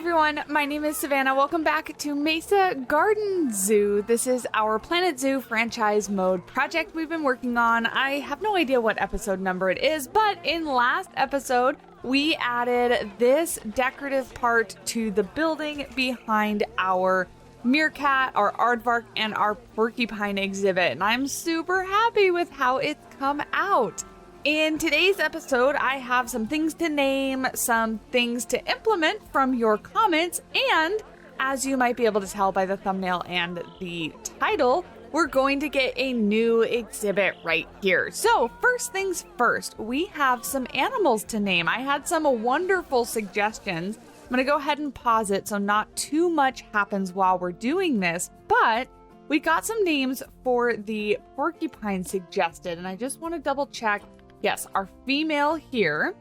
everyone, my name is Savannah. Welcome back to Mesa Garden Zoo. This is our Planet Zoo franchise mode project we've been working on. I have no idea what episode number it is, but in last episode, we added this decorative part to the building behind our meerkat, our aardvark, and our porcupine exhibit, and I'm super happy with how it's come out. In today's episode, I have some things to name, some things to implement from your comments, and as you might be able to tell by the thumbnail and the title, we're going to get a new exhibit right here. So first things first, we have some animals to name. I had some wonderful suggestions. I'm going to go ahead and pause it so not too much happens while we're doing this, but we got some names for the porcupine suggested, and I just want to double check. Yes, our female here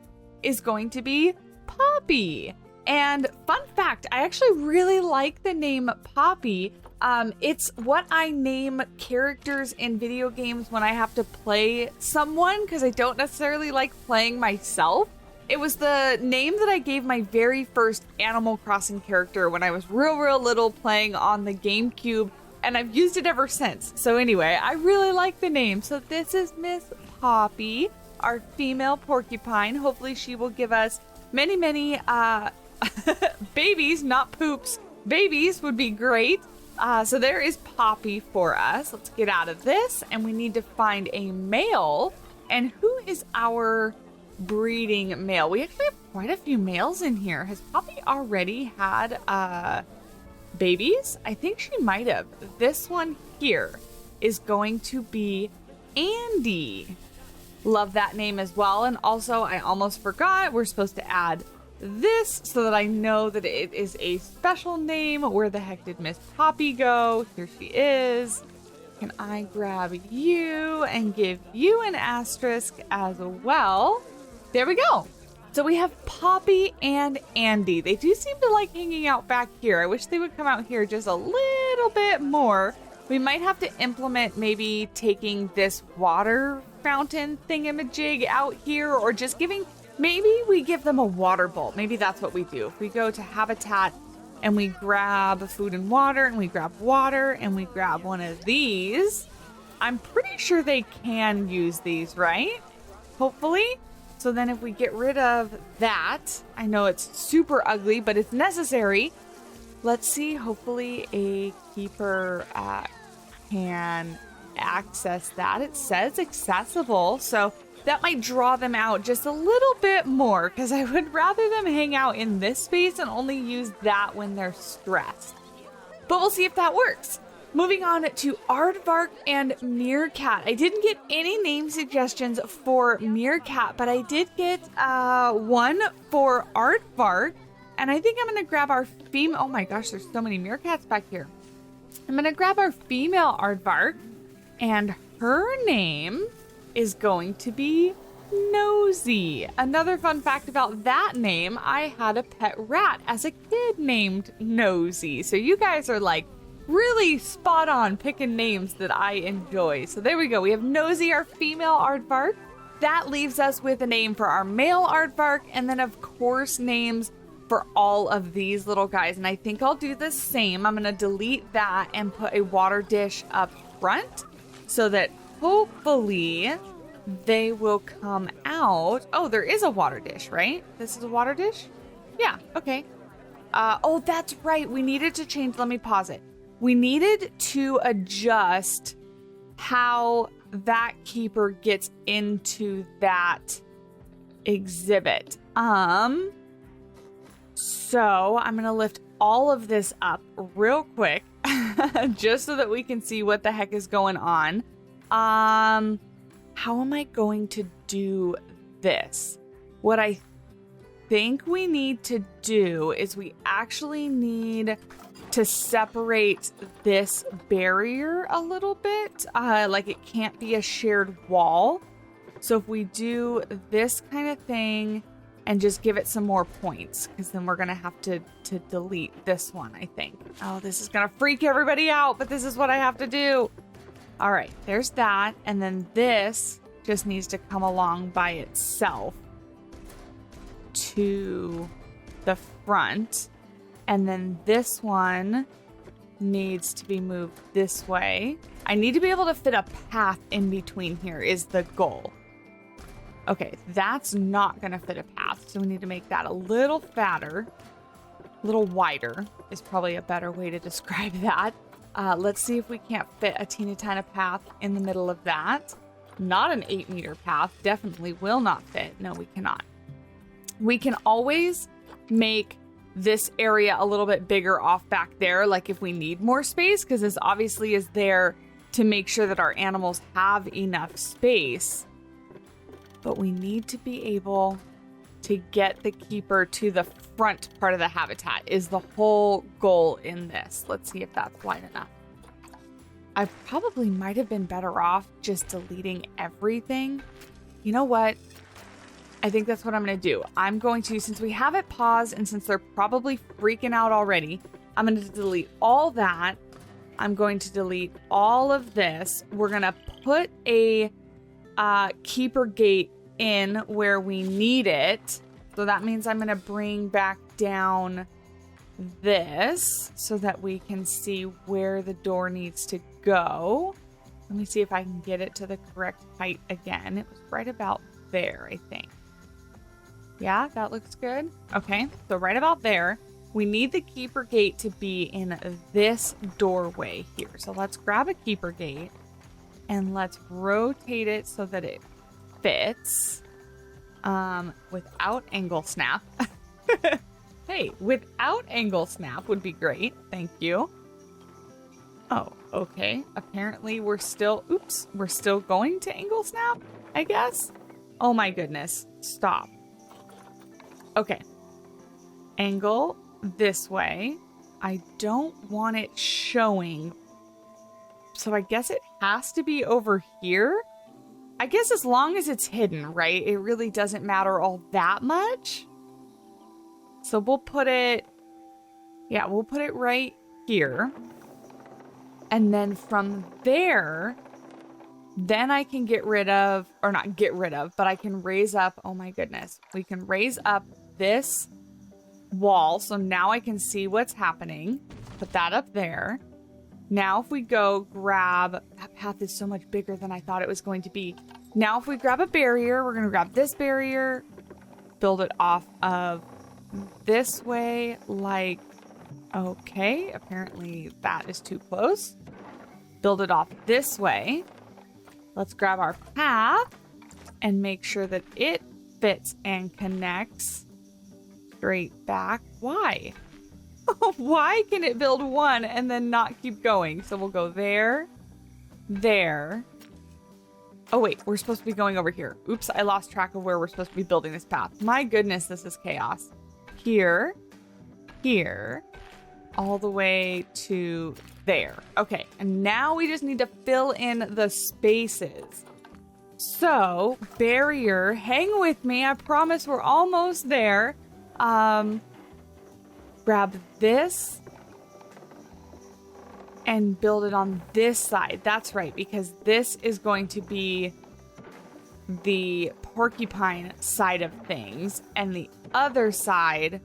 is going to be Poppy. And fun fact, I actually really like the name Poppy. It's what I name characters in video games when I have to play someone because I don't necessarily like playing myself. It was the name that I gave my very first Animal Crossing character when I was real little playing on the GameCube, and I've used it ever since. So anyway, I really like the name. So this is Miss Poppy, our female porcupine. Hopefully she will give us many babies, not poops. Babies would be great. So there is Poppy for us. Let's get out of this, and we need to find a male. And who is our breeding male? We actually have quite a few males in here. Has Poppy already had babies? I think she might have. This one here is going to be Andy. Love that name as well. And also, I almost forgot, we're supposed to add this so that I know that it is a special name. Where the heck did Miss Poppy go? Here she is. Can I grab you and give you an asterisk as well? There we go. So we have Poppy and Andy. They do seem to like hanging out back here. I wish they would come out here just a little bit more. We might have to implement maybe taking this water fountain thingamajig out here, or just maybe we give them a water bowl. Maybe that's what we do. If we go to habitat and we grab food and water, and we grab water, and we grab one of these, I'm pretty sure they can use these, right? Hopefully. So then if we get rid of that, I know it's super ugly, but it's necessary. Let's see, hopefully a keeper can access that. It says accessible, so that might draw them out just a little bit more, because I would rather them hang out in this space and only use that when they're stressed. But we'll see if that works. Moving on to aardvark and meerkat. I didn't get any name suggestions for meerkat, but I did get one for aardvark, and I think I'm going to grab our female. Oh my gosh, there's so many meerkats back here. I'm going to grab our female aardvark, and her name is going to be Nosy. Another fun fact about that name, I had a pet rat as a kid named Nosy. So you guys are like really spot on picking names that I enjoy. So there we go. We have Nosy, our female aardvark. That leaves us with a name for our male aardvark, and then of course names for all of these little guys. And I think I'll do the same. I'm going to delete that and put a water dish up front so that hopefully they will come out. Oh, there is a water dish, right? This is a water dish? Yeah, okay. Oh, that's right. We needed to change. Let me pause it. We needed to adjust how that keeper gets into that exhibit. So I'm going to lift all of this up real quick just so that we can see what the heck is going on. How am I going to do this? What I think we need to do is we actually need to separate this barrier a little bit. Like it can't be a shared wall. So if we do this kind of thing and just give it some more points, because then we're going to have to delete this one, I think. Oh, this is going to freak everybody out, but this is what I have to do. All right, there's that. And then this just needs to come along by itself to the front. And then this one needs to be moved this way. I need to be able to fit a path in between here is the goal. Okay, that's not going to fit a path, so we need to make that a little fatter, a little wider is probably a better way to describe that. Let's see if we can't fit a teeny tiny path in the middle of that. Not an 8-meter path, definitely will not fit. No, we cannot. We can always make this area a little bit bigger off back there, like if we need more space, because this obviously is there to make sure that our animals have enough space. But we need to be able to get the keeper to the front part of the habitat is the whole goal in this. Let's see if that's wide enough. I probably might have been better off just deleting everything. You know what? I think that's what I'm going to do. I'm going to, since we have it paused and since they're probably freaking out already, I'm going to delete all that. I'm going to delete all of this. We're going to put a keeper gate in where we need it. So that means I'm going to bring back down this so that we can see where the door needs to go. Let me see if I can get it to the correct height again. It was right about there, I think. Yeah, that looks good. Okay, so right about there. We need the keeper gate to be in this doorway here. So let's grab a keeper gate and let's rotate it so that it fits without angle snap. Hey, without angle snap would be great. Thank you. Oh, okay. Apparently we're still going to angle snap, I guess. Oh my goodness. Stop. Okay. Angle this way. I don't want it showing. So I guess it has to be over here. I guess as long as it's hidden, right? It really doesn't matter all that much. So we'll put it right here. And then from there, then I can get rid of, or not get rid of, but I can raise up, oh my goodness. We can raise up this wall. So now I can see what's happening. Put that up there. Now if we go grab, that path is so much bigger than I thought it was going to be. Now if we grab a barrier, we're going to grab this barrier, build it off of this way, like, okay, apparently that is too close. Build it off this way. Let's grab our path and make sure that it fits and connects straight back. Why? Why can it build one and then not keep going? So we'll go there, there. Oh wait, we're supposed to be going over here. Oops, I lost track of where we're supposed to be building this path. My goodness, this is chaos. Here, here, all the way to there. Okay, and now we just need to fill in the spaces. So, barrier, hang with me. I promise we're almost there. Grab this and build it on this side. That's right, because this is going to be the porcupine side of things, and the other side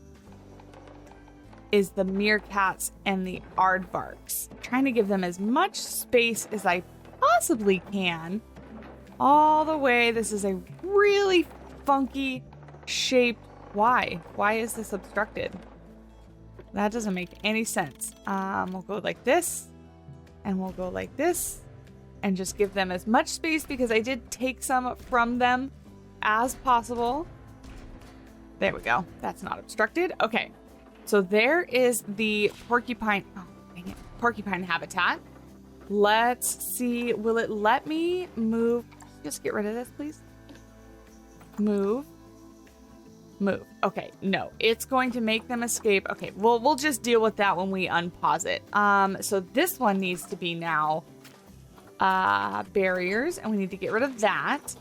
is the meerkats and the aardvarks. I'm trying to give them as much space as I possibly can. All the way. This is a really funky shaped. Why? Why is this obstructed? That doesn't make any sense. We'll go like this, and we'll go like this, and just give them as much space because I did take some from them as possible. There we go. That's not obstructed. Okay. So there is the porcupine. Oh, dang it. Porcupine habitat. Let's see. Will it let me move? Just get rid of this, please. Move. Move. Okay. No, it's going to make them escape. Okay. We'll just deal with that when we unpause it. So this one needs to be now barriers, and we need to get rid of that.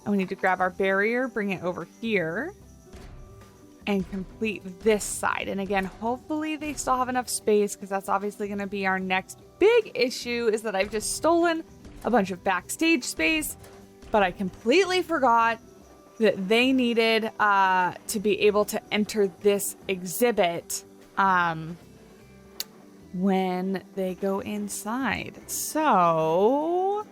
And we need to grab our barrier, bring it over here, and complete this side. And again, hopefully they still have enough space, because that's obviously going to be our next big issue, is that I've just stolen a bunch of backstage space, but I completely forgot that they needed to be able to enter this exhibit when they go inside. So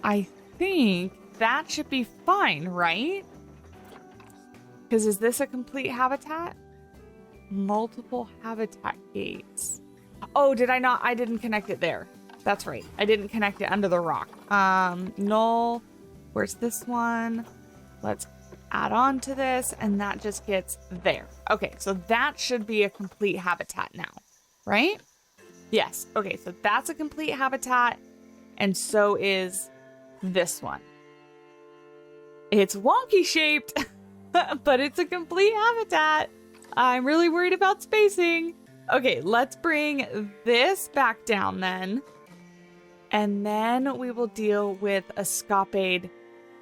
I think that should be fine, right? Because is this a complete habitat? Multiple habitat gates. Oh, did I not? I didn't connect it there. That's right. I didn't connect it under the rock. Null. Where's this one? Let's add on to this, and that just gets there. Okay, so that should be a complete habitat now, right? Yes. Okay, so that's a complete habitat, and so is this one. It's wonky shaped, but it's a complete habitat. I'm really worried about spacing. Okay, let's bring this back down then. And then we will deal with escapade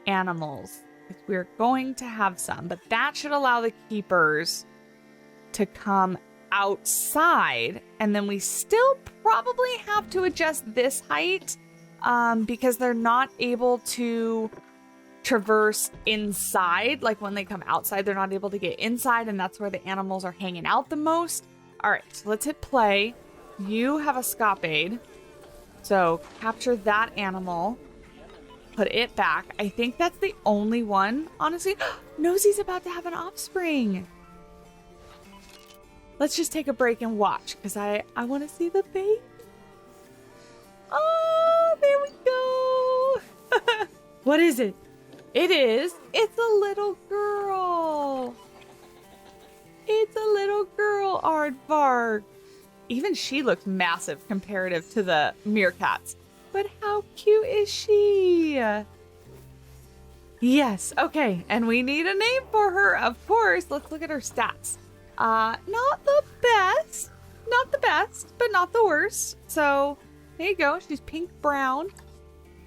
animals. We're going to have some, but that should allow the keepers to come outside. And then we still probably have to adjust this height because they're not able to traverse inside. Like when they come outside, they're not able to get inside, and that's where the animals are hanging out the most. All right, so let's hit play. You have escapade. So capture that animal, put it back. I think that's the only one, honestly. Nosy's about to have an offspring. Let's just take a break and watch because I want to see the baby. Oh, there we go. What is it? It's a little girl. It's a little girl, aardvark. Even she looks massive comparative to the mirkats. But how cute is she? Yes, okay. And we need a name for her, of course. Let's look at her stats. Not the best. Not the best, but not the worst. So, there you go. She's pink-brown.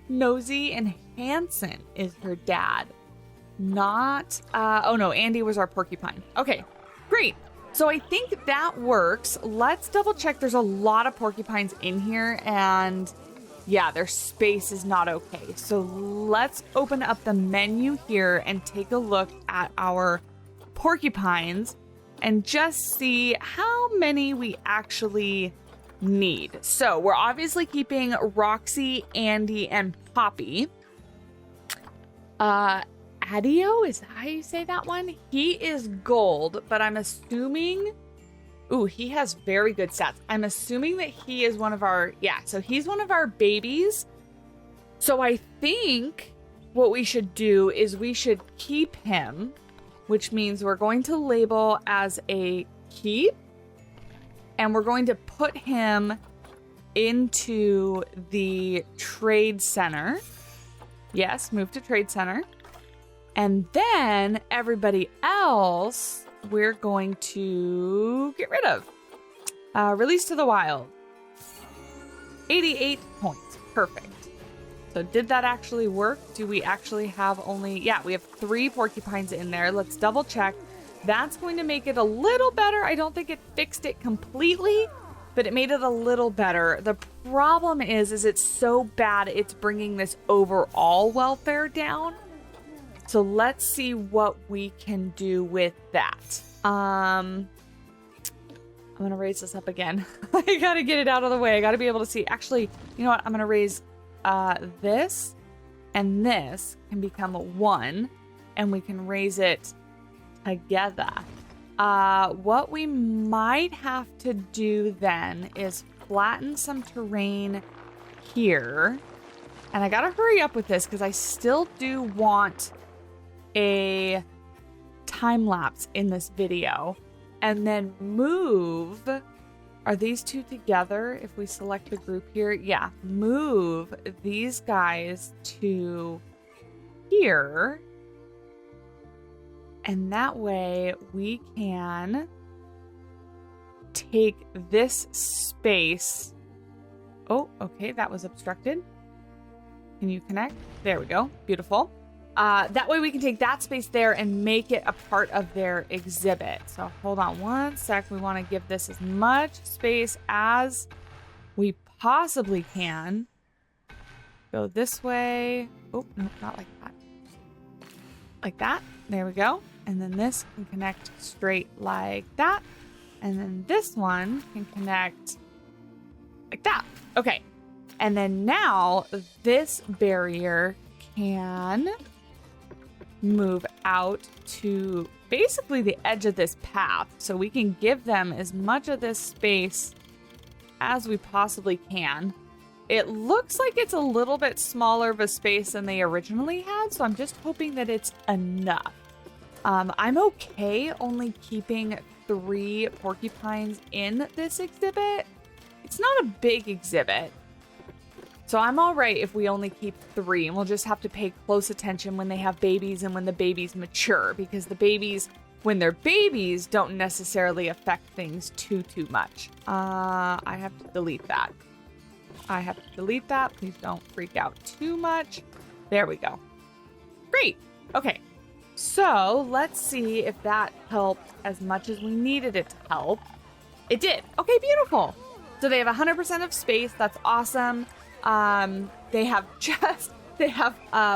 Nosy and Hanson is her dad. Not, oh no, Andy was our porcupine. Okay, great. So I think that works. Let's double check. There's a lot of porcupines in here, and yeah, their space is not okay. So let's open up the menu here and take a look at our porcupines and just see how many we actually need. So we're obviously keeping Roxy, Andy, and Poppy. Adio, is that how you say that one? He is gold, but I'm assuming... Ooh, he has very good stats. I'm assuming that he is one of our... Yeah, so he's one of our babies. So I think what we should do is we should keep him, which means we're going to label as a keep, and we're going to put him into the trade center. Yes, move to trade center. And then everybody else, we're going to get rid of. Release to the wild. 88 points. Perfect. So did that actually work? Do we actually have only... Yeah, we have 3 porcupines in there. Let's double check. That's going to make it a little better. I don't think it fixed it completely, but it made it a little better. The problem is it's so bad it's bringing this overall welfare down. So let's see what we can do with that. I'm going to raise this up again. I got to get it out of the way. I got to be able to see. Actually, you know what? I'm going to raise this, and this can become a 1, and we can raise it together. What we might have to do then is flatten some terrain here. And I got to hurry up with this because I still do want a time lapse in this video, and then move. Are these two together? If we select the group here, yeah, move these guys to here, and that way we can take this space. Oh, okay, that was obstructed. Can you connect? There we go. Beautiful. That way we can take that space there and make it a part of their exhibit. So hold on one sec. We want to give this as much space as we possibly can. Go this way. Oh, no, not like that. Like that. There we go. And then this can connect straight like that. And then this one can connect like that. Okay. And then now this barrier can move out to basically the edge of this path. So we can give them as much of this space as we possibly can. It looks like it's a little bit smaller of a space than they originally had. So I'm just hoping that it's enough. I'm okay only keeping 3 porcupines in this exhibit. It's not a big exhibit. So I'm all right if we only keep 3, and we'll just have to pay close attention when they have babies and when the babies mature, because the babies, when they're babies, don't necessarily affect things too much. I have to delete that. Please don't freak out too much. There we go. Great. Okay. So let's see if that helped as much as we needed it to help. It did. Okay, beautiful. So they have 100% of space. That's awesome. They have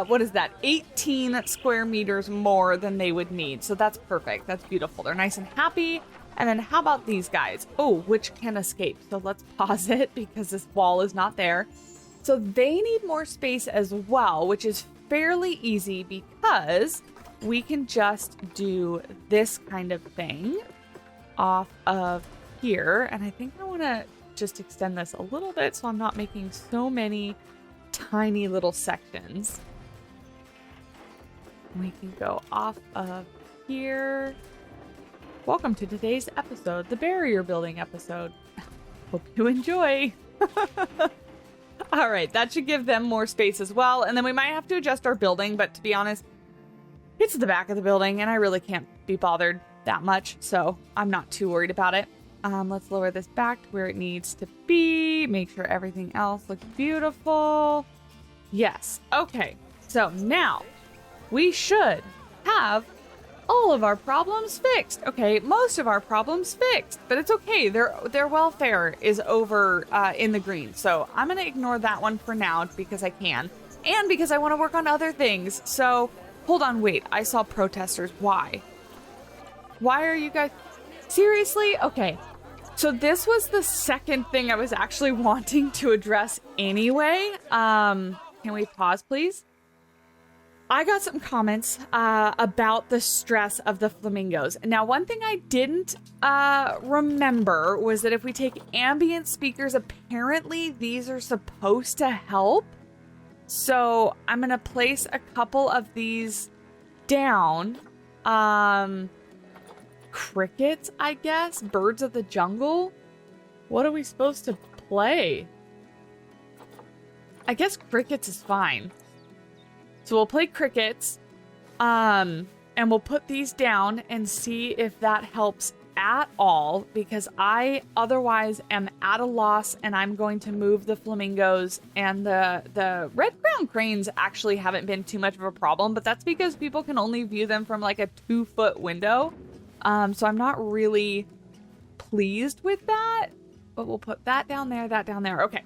what is that? 18 square meters more than they would need. So that's perfect. That's beautiful. They're nice and happy. And then how about these guys? Oh, which can escape. So let's pause it because this wall is not there. So they need more space as well, which is fairly easy because we can just do this kind of thing off of here. And I think I want to just extend this a little bit so I'm not making so many tiny little sections. We can go off of here. Welcome to today's episode, the barrier building episode. Hope you enjoy. All right, that should give them more space as well. And then we might have to adjust our building, but to be honest, it's the back of the building and I really can't be bothered that much, so I'm not too worried about it. Let's lower this back to where it needs to be. Make sure everything else looks beautiful. Yes. Okay. So now we should have all of our problems fixed. Okay, most of our problems fixed, but it's okay. Their welfare is over in the green. So I'm going to ignore that one for now because I can and because I want to work on other things. So hold on. Wait, I saw protesters. Why? Why are you guys... Seriously? Okay. So this was the second thing I was actually wanting to address anyway. Can we pause, please? I got some comments about the stress of the flamingos. Now, one thing I didn't remember was that if we take ambient speakers, apparently these are supposed to help. So I'm going to place a couple of these down. Crickets, I guess? Birds of the jungle? What are we supposed to play? I guess crickets is fine. So we'll play crickets, and we'll put these down and see if that helps at all, because I otherwise am at a loss, and I'm going to move the flamingos, and the red crown cranes actually haven't been too much of a problem, but that's because people can only view them from like a 2-foot window. So I'm not really pleased with that, but we'll put that down there, that down there. Okay.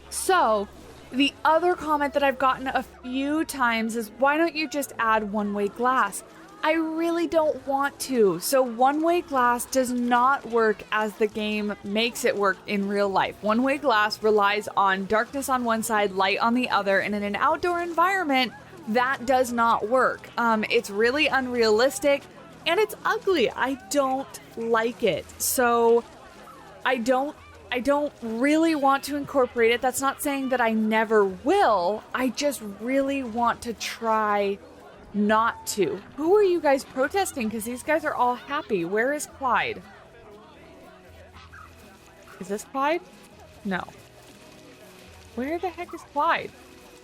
So the other comment that I've gotten a few times is, why don't you just add one-way glass? I really don't want to. So one-way glass does not work as the game makes it work in real life. One-way glass relies on darkness on one side, light on the other, and in an outdoor environment, that does not work. It's really unrealistic. And it's ugly. I don't like it. So I don't really want to incorporate it. That's not saying that I never will. I just really want to try not to. Who are you guys protesting? Because these guys are all happy. Where is Clyde? Is this Clyde? No. Where the heck is Clyde?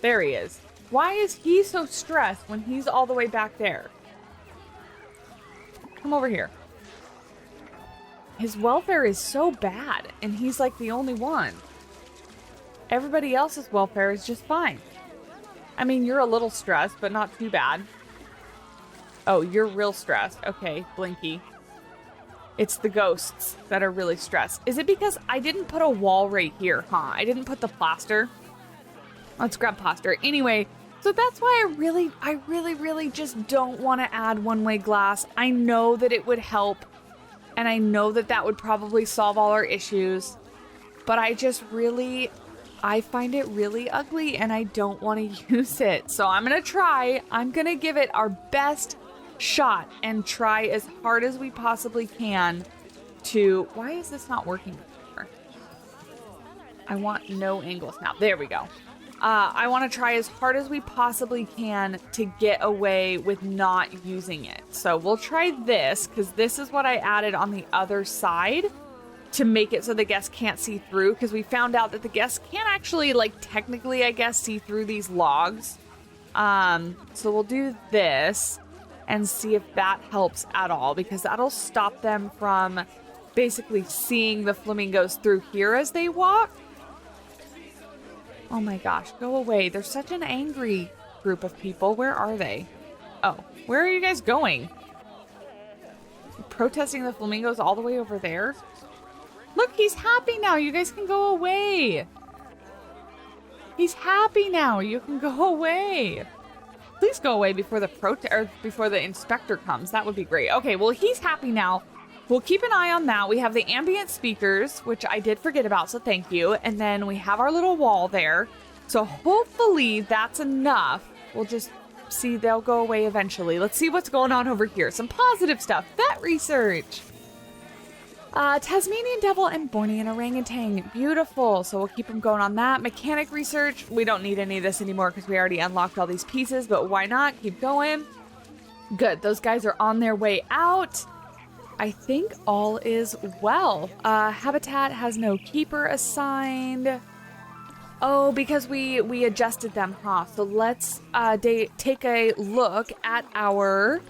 There he is. Why is he so stressed when he's all the way back there? Come over here. His welfare is so bad, and he's like the only one. Everybody else's welfare is just fine. I mean, you're a little stressed, but not too bad. Oh, you're real stressed. Okay, Blinky. It's the ghosts that are really stressed. Is it because I didn't put a wall right here, huh? I didn't put the plaster. Let's grab plaster. Anyway, so that's why I really just don't want to add one-way glass. I know that it would help And I know that that would probably solve all our issues, but I find it really ugly and I don't want to use it. So I'm going to try. I'm going to give it our best shot and try as hard as we possibly can to... Why is this not working anymore? I want no angles now. There we go. I want to try as hard as we possibly can to get away with not using it. So we'll try this because this is what I added on the other side to make it so the guests can't see through, because we found out that the guests can't actually, like, technically, I guess, see through these logs. So we'll do this and see if that helps at all, because that'll stop them from basically seeing the flamingos through here as they walk. Oh my gosh, go away. They're such an angry group of people. Where are they? Oh, where are you guys going? Protesting the flamingos all the way over there? Look, he's happy now. You guys can go away. He's happy now. You can go away. Please go away before the inspector comes. That would be great. Okay, well, he's happy now. We'll keep an eye on that. We have the ambient speakers, which I did forget about, so thank you. And then we have our little wall there. So hopefully that's enough. We'll just see, they'll go away eventually. Let's see what's going on over here. Some positive stuff. Vet research. Tasmanian devil and Bornean orangutan. Beautiful. So we'll keep them going on that. Mechanic research. We don't need any of this anymore because we already unlocked all these pieces, but why not? Keep going. Good. Those guys are on their way out. I think all is well. Habitat has no keeper assigned. Oh, because we adjusted them, huh? So let's take a look at our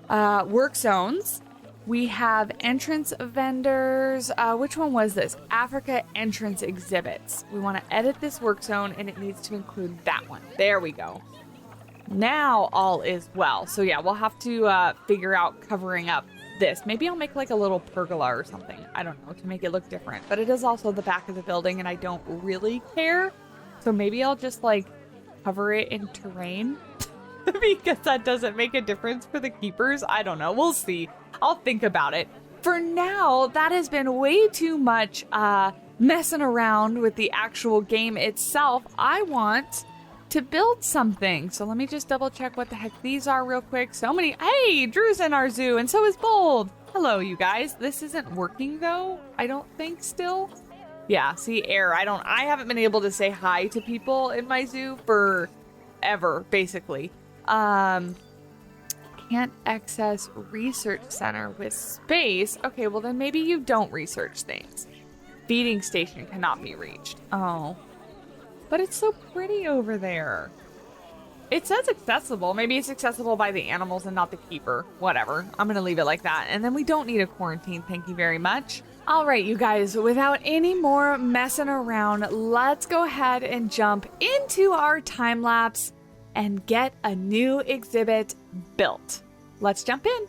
work zones. We have entrance vendors. Which one was this? Africa entrance exhibits. We want to edit this work zone and it needs to include that one. There we go. Now all is well. So yeah, we'll have to figure out covering up this. Maybe I'll make like a little pergola or something. I don't know, to make it look different. But it is also the back of the building and I don't really care. So maybe I'll just like cover it in terrain because that doesn't make a difference for the keepers. I don't know. We'll see. I'll think about it. For now, that has been way too much messing around with the actual game itself. I want to build something. So let me just double check what the heck these are real quick. So many. Hey, Drew's in our zoo and so is Bold. Hello, you guys. This isn't working though. I don't think still. Yeah, see, error. I haven't been able to say hi to people in my zoo forever, basically. Can't access research center with space. Okay, well then maybe you don't research things. Feeding station cannot be reached. Oh. But it's so pretty over there. It says accessible. Maybe it's accessible by the animals and not the keeper. Whatever. I'm going to leave it like that. And then we don't need a quarantine. Thank you very much. All right, you guys, without any more messing around, let's go ahead and jump into our time lapse and get a new exhibit built. Let's jump in.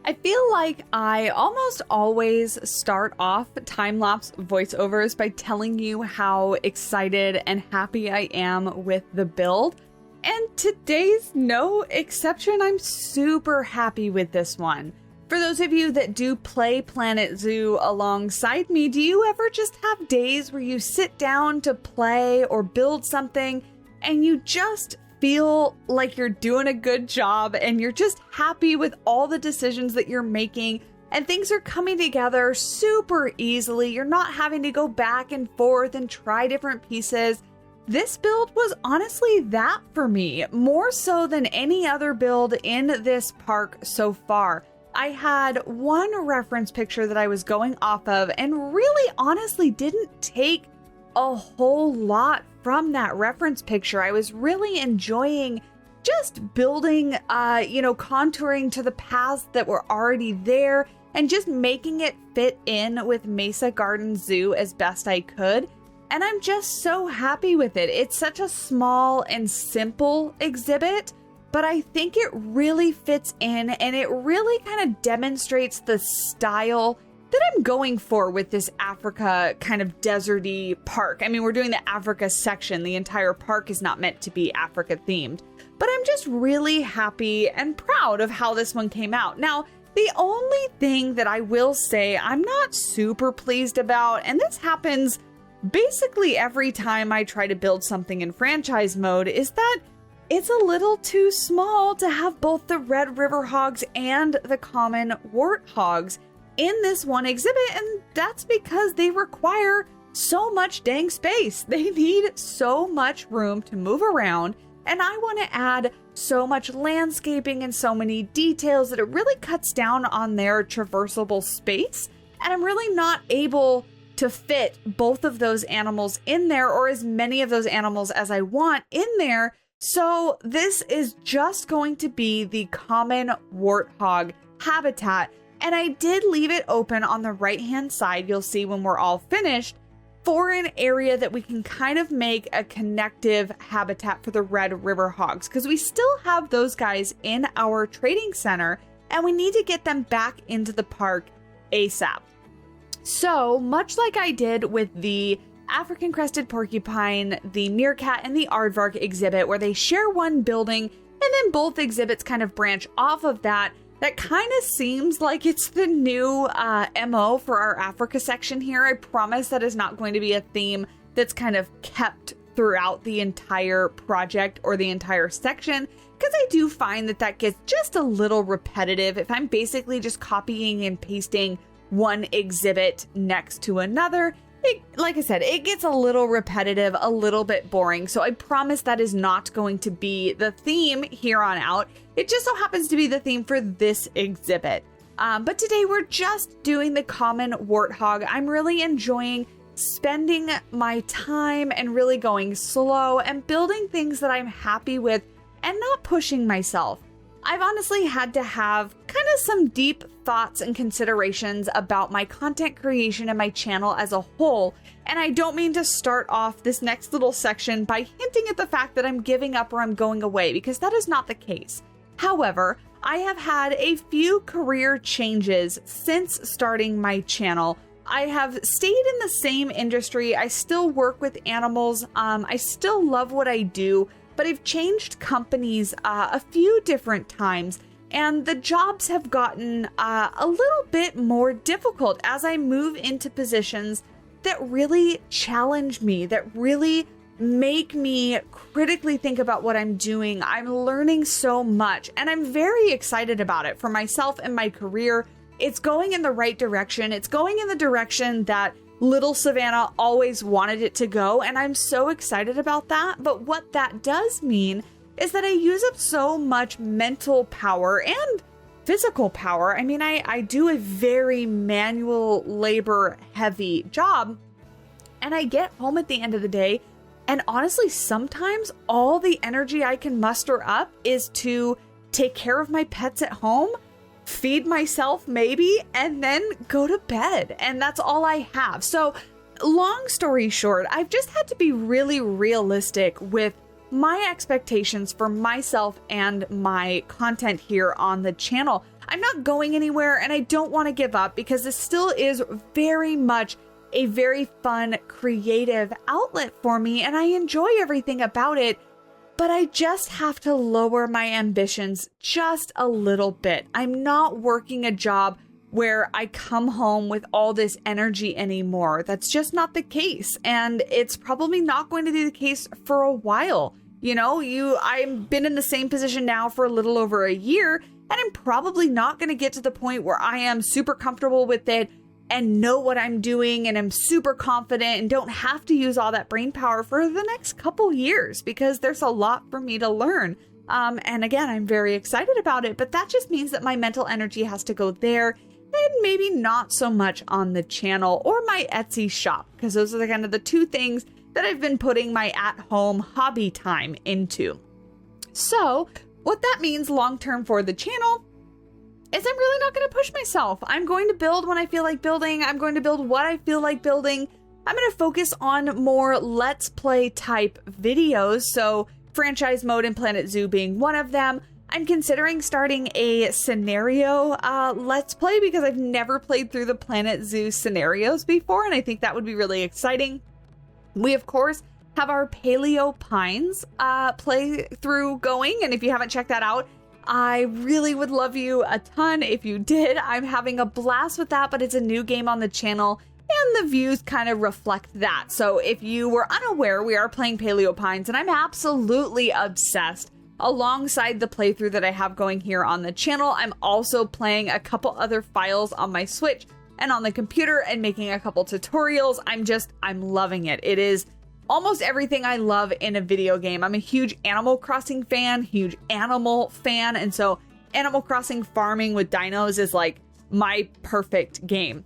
I feel like I almost always start off time-lapse voiceovers by telling you how excited and happy I am with the build. And today's no exception. I'm super happy with this one. For those of you that do play Planet Zoo alongside me, do you ever just have days where you sit down to play or build something and you just feel like you're doing a good job and you're just happy with all the decisions that you're making and things are coming together super easily? You're not having to go back and forth and try different pieces. This build was honestly that for me, more so than any other build in this park so far. I had one reference picture that I was going off of and really honestly didn't take a whole lot from that reference picture. I was really enjoying just building, contouring to the paths that were already there and just making it fit in with Mesa Garden Zoo as best I could. And I'm just so happy with it. It's such a small and simple exhibit, but I think it really fits in and it really kind of demonstrates the style that I'm going for with this Africa kind of deserty park. I mean, we're doing the Africa section. The entire park is not meant to be Africa themed, but I'm just really happy and proud of how this one came out. Now, The only thing that I will say I'm not super pleased about, and this happens basically every time I try to build something in franchise mode, is that it's a little too small to have both the red river hogs and the common warthogs in this one exhibit, and that's because they require so much dang space. They need so much room to move around, and I want to add so much landscaping and so many details that it really cuts down on their traversable space, and I'm really not able to fit both of those animals in there, or as many of those animals as I want in there. So this is just going to be the common warthog habitat, and I did leave it open on the right hand side, you'll see when we're all finished, for an area that we can kind of make a connective habitat for the red river hogs, because we still have those guys in our trading center and we need to get them back into the park ASAP. So much like I did with the African crested porcupine, the meerkat, and the aardvark exhibit, where they share one building and then both exhibits kind of branch off of that, that kind of seems like it's the new MO for our Africa section here. I promise that is not going to be a theme that's kind of kept throughout the entire project or the entire section, because I do find that that gets just a little repetitive if I'm basically just copying and pasting one exhibit next to another. Like I said, it gets a little repetitive, a little bit boring. So I promise that is not going to be the theme here on out. It just so happens to be the theme for this exhibit. But today we're just doing the common warthog. I'm really enjoying spending my time and really going slow and building things that I'm happy with and not pushing myself. I've honestly had to have kind of some deep thoughts and considerations about my content creation and my channel as a whole, and I don't mean to start off this next little section by hinting at the fact that I'm giving up or I'm going away, because that is not the case. However, I have had a few career changes since starting my channel. I have stayed in the same industry. I still work with animals. I still love what I do, but I've changed companies a few different times, and the jobs have gotten a little bit more difficult as I move into positions that really challenge me, that really make me critically think about what I'm doing. I'm learning so much, and I'm very excited about it for myself and my career. It's going in the right direction. It's going in the direction that little Savannah always wanted it to go, and I'm so excited about that. But what that does mean is that I use up so much mental power and physical power. I mean, I do a very manual labor heavy job, and I get home at the end of the day, and honestly, sometimes all the energy I can muster up is to take care of my pets at home, feed myself maybe, and then go to bed. And that's all I have. So long story short, I've just had to be really realistic with my expectations for myself and my content here on the channel. I'm not going anywhere, and I don't want to give up, because this still is very much a very fun, creative outlet for me, and I enjoy everything about it. But I just have to lower my ambitions just a little bit. I'm not working a job where I come home with all this energy anymore. That's just not the case. And it's probably not going to be the case for a while. You know, I've been in the same position now for a little over a year, and I'm probably not going to get to the point where I am super comfortable with it and know what I'm doing and I'm super confident and don't have to use all that brain power for the next couple years, because there's a lot for me to learn. And again, I'm very excited about it, but that just means that my mental energy has to go there and maybe not so much on the channel or my Etsy shop, because those are the kind of the two things that I've been putting my at-home hobby time into. So what that means long-term for the channel is I'm really not going to push myself. I'm going to build when I feel like building. I'm going to build what I feel like building. I'm going to focus on more Let's Play type videos. So franchise mode and Planet Zoo being one of them. I'm considering starting a scenario Let's Play, because I've never played through the Planet Zoo scenarios before, and I think that would be really exciting. We, of course, have our Paleo Pines playthrough going, and if you haven't checked that out, I really would love you a ton if you did. I'm having a blast with that, but it's a new game on the channel and the views kind of reflect that. So if you were unaware, we are playing Paleo Pines and I'm absolutely obsessed. Alongside the playthrough that I have going here on the channel, I'm also playing a couple other files on my Switch and on the computer and making a couple tutorials. I'm loving it. It is almost everything I love in a video game. I'm a huge Animal Crossing fan, huge animal fan, and so Animal Crossing farming with dinos is like my perfect game.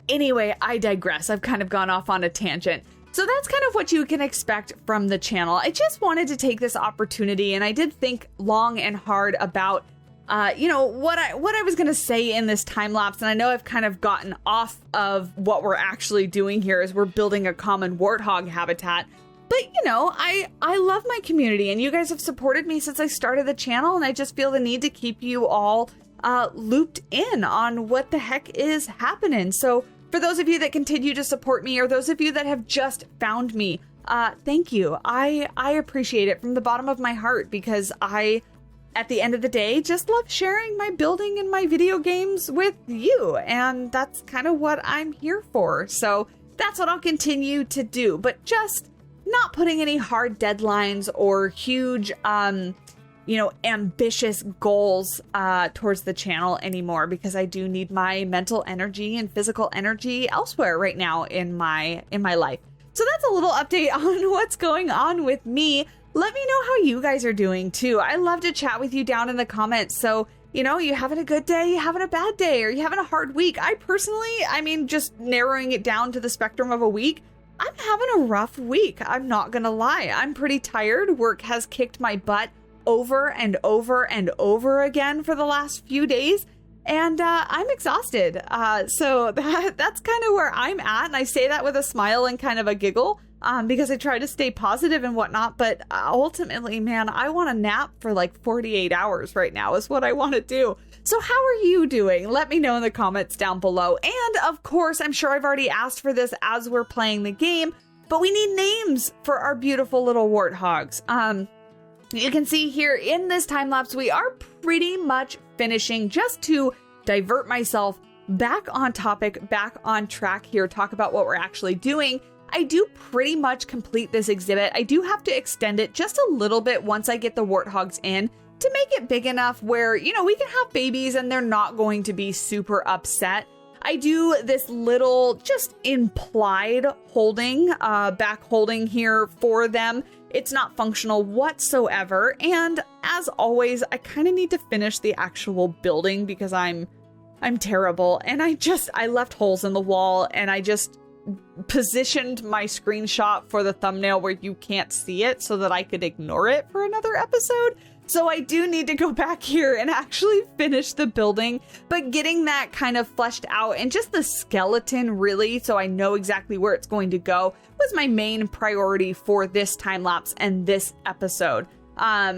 Anyway, I digress. I've kind of gone off on a tangent. So that's kind of what you can expect from the channel. I just wanted to take this opportunity, and I did think long and hard about, what I was going to say in this time lapse. And I know I've kind of gotten off of what we're actually doing here as we're building a common warthog habitat. But, I love my community, and you guys have supported me since I started the channel, and I just feel the need to keep you all looped in on what the heck is happening. So for those of you that continue to support me, or those of you that have just found me, thank you. I appreciate it from the bottom of my heart, because I, at the end of the day, just love sharing my building and my video games with you. And that's kind of what I'm here for. So that's what I'll continue to do, but just not putting any hard deadlines or huge, ambitious goals towards the channel anymore, because I do need my mental energy and physical energy elsewhere right now in my life. So that's a little update on what's going on with me. Let me know how you guys are doing too. I love to chat with you down in the comments. So, you having a good day, you having a bad day, or you having a hard week. I personally, just narrowing it down to the spectrum of a week, I'm having a rough week. I'm not gonna lie. I'm pretty tired. Work has kicked my butt over and over and over again for the last few days, and I'm exhausted. So that's kind of where I'm at, and I say that with a smile and kind of a giggle, because I try to stay positive and whatnot, but ultimately, man, I want a nap for like 48 hours right now is what I want to do. So how are you doing? Let me know in the comments down below. And of course, I'm sure I've already asked for this as we're playing the game, but we need names for our beautiful little warthogs. You can see here in this time lapse, we are pretty much finishing. Just to divert myself back on topic, back on track here, talk about what we're actually doing. I do pretty much complete this exhibit. I do have to extend it just a little bit once I get the warthogs in to make it big enough where, we can have babies and they're not going to be super upset. I do this little just implied holding, back holding here for them. It's not functional whatsoever. And as always, I kind of need to finish the actual building because I'm terrible. And I left holes in the wall, and I just positioned my screenshot for the thumbnail where you can't see it so that I could ignore it for another episode. So I do need to go back here and actually finish the building, but getting that kind of fleshed out and just the skeleton really, so I know exactly where it's going to go, was my main priority for this time lapse and this episode.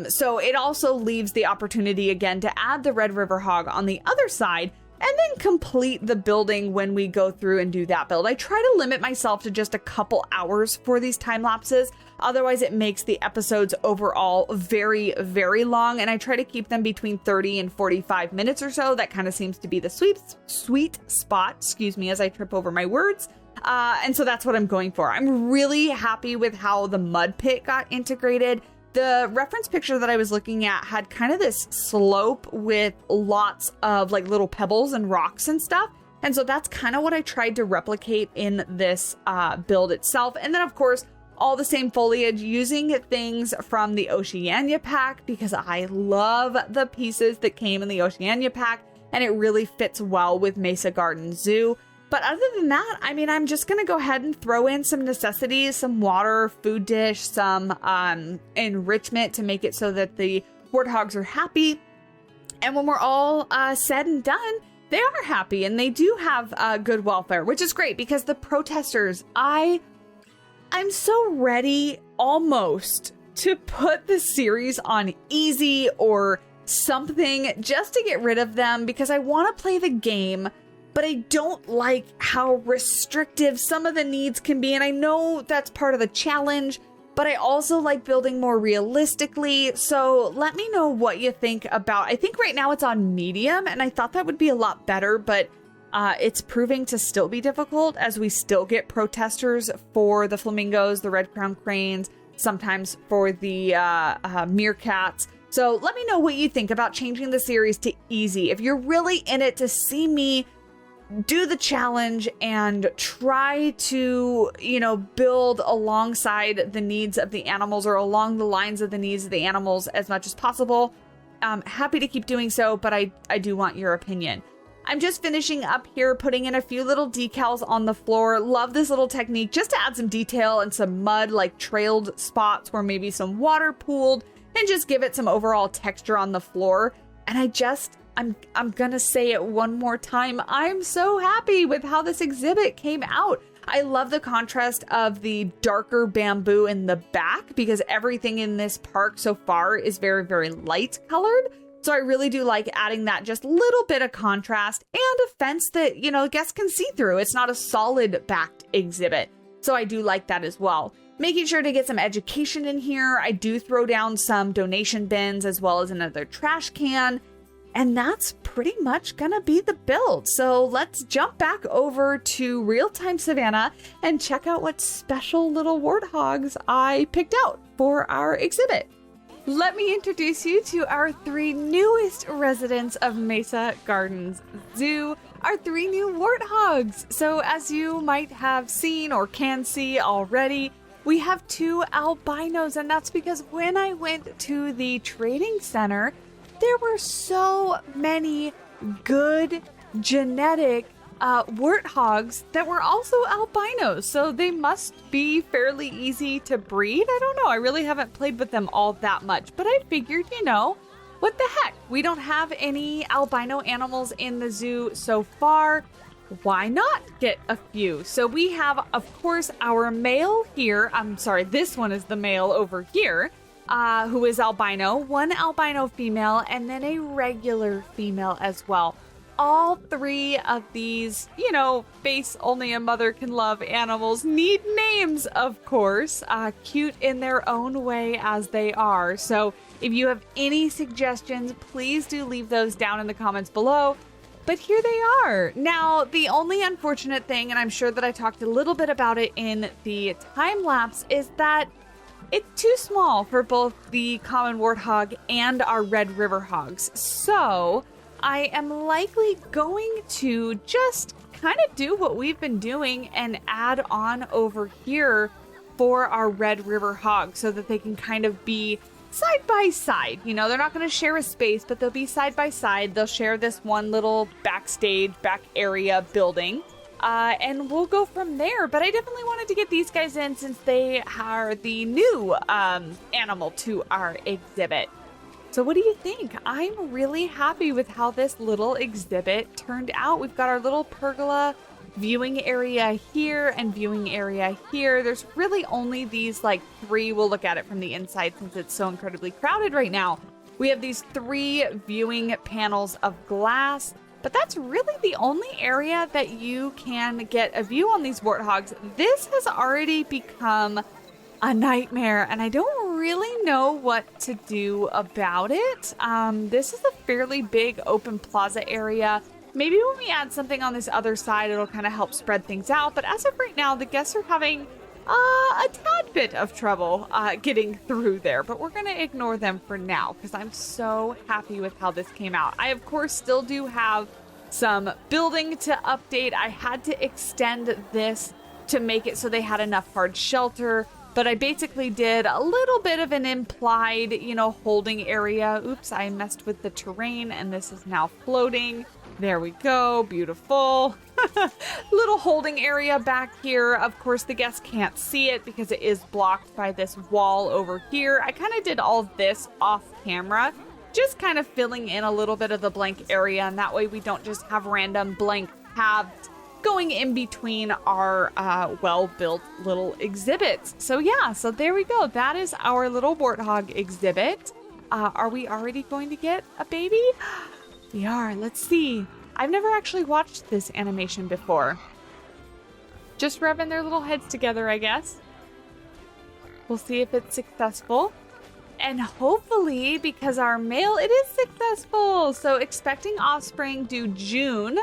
So it also leaves the opportunity again to add the Red River Hog on the other side and then complete the building when we go through and do that build. I try to limit myself to just a couple hours for these time lapses. Otherwise, it makes the episodes overall very, very long. And I try to keep them between 30 and 45 minutes or so. That kind of seems to be the sweet spot, as I trip over my words. And so that's what I'm going for. I'm really happy with how the mud pit got integrated. The reference picture that I was looking at had kind of this slope with lots of like little pebbles and rocks and stuff. And so that's kind of what I tried to replicate in this build itself. And then, of course, all the same foliage, using things from the Oceania pack because I love the pieces that came in the Oceania pack, and it really fits well with Mesa Garden Zoo. But other than that, I'm just going to go ahead and throw in some necessities, some water, food dish, some enrichment to make it so that the warthogs are happy. And when we're all said and done, they are happy and they do have good welfare, which is great because the protesters, I'm so ready almost to put the series on easy or something just to get rid of them because I want to play the game. But I don't like how restrictive some of the needs can be. And I know that's part of the challenge, but I also like building more realistically. So let me know what you think about, I think right now it's on medium, and I thought that would be a lot better, but it's proving to still be difficult as we still get protesters for the flamingos, the red crown cranes, sometimes for the mirkats. So let me know what you think about changing the series to easy. If you're really in it to see me do the challenge and try to, you know, build alongside the needs of the animals or along the lines of the needs of the animals as much as possible, I'm happy to keep doing so, but I do want your opinion. I'm just finishing up here, putting in a few little decals on the floor. Love this little technique just to add some detail and some mud, like trailed spots where maybe some water pooled, and just give it some overall texture on the floor. And I'm gonna say it one more time. I'm so happy with how this exhibit came out. I love the contrast of the darker bamboo in the back because everything in this park so far is very, very light colored. So I really do like adding that just little bit of contrast and a fence that, you know, guests can see through. It's not a solid backed exhibit. So I do like that as well. Making sure to get some education in here. I do throw down some donation bins as well as another trash can. And that's pretty much gonna be the build. So let's jump back over to real-time Savannah and check out what special little warthogs I picked out for our exhibit. Let me introduce you to our 3 newest residents of Mesa Gardens Zoo, our 3 new warthogs. So as you might have seen or can see already, we have 2 albinos, and that's because when I went to the trading center, there were so many good genetic warthogs that were also albinos, so they must be fairly easy to breed. I don't know, I really haven't played with them all that much, but I figured, you know, what the heck? We don't have any albino animals in the zoo so far. Why not get a few? So we have, of course, our male here. I'm sorry, this one is the male over here, who is albino, 1 albino female, and then a regular female as well. All 3 of these, you know, face only a mother can love animals need names, of course, cute in their own way as they are. So if you have any suggestions, please do leave those down in the comments below. But here they are. Now, the only unfortunate thing, and I'm sure that I talked a little bit about it in the time lapse, is that it's too small for both the common warthog and our red river hogs. So I am likely going to just kind of do what we've been doing and add on over here for our red river hogs so that they can kind of be side by side. You know, they're not going to share a space, but they'll be side by side. They'll share this one little backstage, back area building. And we'll go from there. But I definitely wanted to get these guys in since they are the new animal to our exhibit. So what do you think? I'm really happy with how this little exhibit turned out. We've got our little pergola viewing area here and viewing area here. There's really only these like 3. We'll look at it from the inside since it's so incredibly crowded right now. We have these 3 viewing panels of glass, but that's really the only area that you can get a view on these warthogs. This has already become a nightmare, and I don't really know what to do about it. This is a fairly big open plaza area. Maybe when we add something on this other side, it'll kind of help spread things out. But as of right now, the guests are having a tad bit of trouble getting through there. But we're going to ignore them for now because I'm so happy with how this came out. I, of course, still do have some building to update. I had to extend this to make it so they had enough hard shelter. But I basically did a little bit of an implied, you know, holding area. Oops, I messed with the terrain and this is now floating. There we go. Beautiful. Little holding area back here. Of course, the guests can't see it because it is blocked by this wall over here. I kind of did all of this off camera, just kind of filling in a little bit of the blank area. And that way we don't just have random blank paths going in between our well-built little exhibits. So yeah, so there we go. That is our little warthog exhibit. Are we already going to get a baby? We are. Let's see. I've never actually watched this animation before. Just rubbing their little heads together, I guess. We'll see if it's successful. And hopefully, because our male, it is successful. So expecting offspring due June.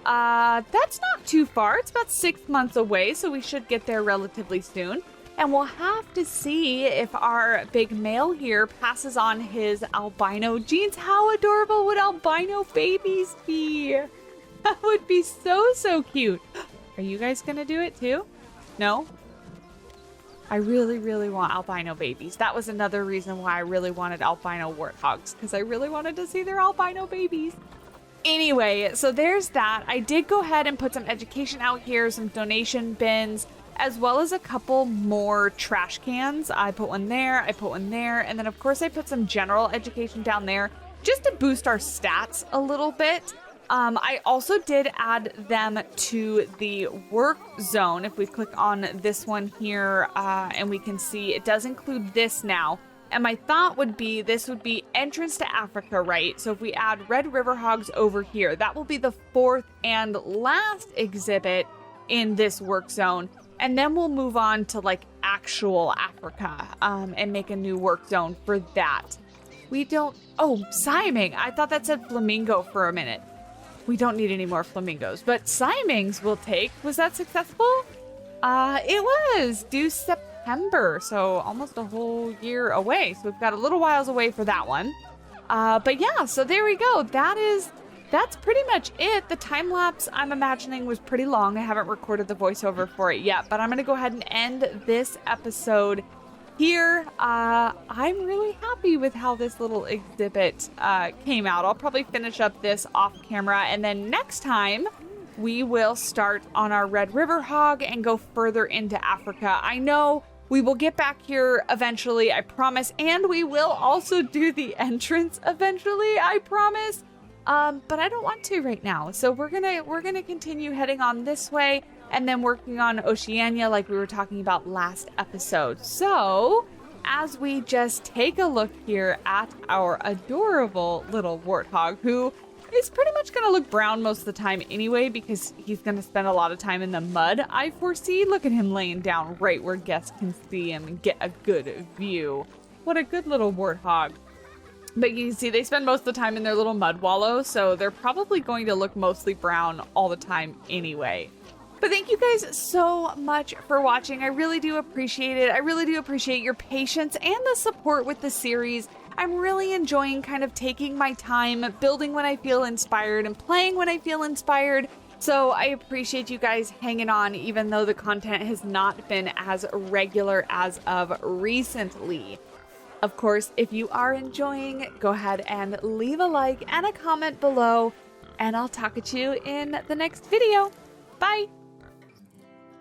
That's not too far. It's about 6 months away, so we should get there relatively soon. And we'll have to see if our big male here passes on his albino genes. How adorable would albino babies be? That would be so cute. Are you guys gonna do it too? No? I really want albino babies. That was another reason why I really wanted albino warthogs, because I really wanted to see their albino babies. Anyway, so there's that. I did go ahead and put some education out here, some donation bins, as well as a couple more trash cans. I put one there, I put one there, and then of course I put some general education down there just to boost our stats a little bit. I also did add them to the work zone. If we click on this one here, and we can see it does include this now. And my thought would be this would be entrance to Africa, right? So if we add red river hogs over here, that will be the 4th and last exhibit in this work zone. And then we'll move on to like actual Africa, and make a new work zone for that. We don't, oh, Siming. I thought that said flamingo for a minute. We don't need any more flamingos, but Simings will take. Was that successful? It was due September, so almost a whole year away. So we've got a little whiles away for that one. But yeah, so there we go. That's pretty much it. The time lapse, I'm imagining, was pretty long. I haven't recorded the voiceover for it yet, but I'm going to go ahead and end this episode here. I'm really happy with how this little exhibit came out. I'll probably finish up this off camera, and then next time we will start on our Red River Hog and go further into Africa. I know we will get back here eventually, I promise, and we will also do the entrance eventually, I promise. But I don't want to right now. So we're gonna continue heading on this way and then working on Oceania like we were talking about last episode. So as we just take a look here at our adorable little warthog, who is pretty much gonna look brown most of the time anyway, because he's gonna spend a lot of time in the mud, I foresee. Look at him laying down right where guests can see him and get a good view. What a good little warthog. But you can see they spend most of the time in their little mud wallow, so they're probably going to look mostly brown all the time anyway. But thank you guys so much for watching. I really do appreciate it. I really do appreciate your patience and the support with the series. I'm really enjoying kind of taking my time, building when I feel inspired and playing when I feel inspired. So I appreciate you guys hanging on, even though the content has not been as regular as of recently. Of course, if you are enjoying, go ahead and leave a like and a comment below, and I'll talk at you in the next video. Bye!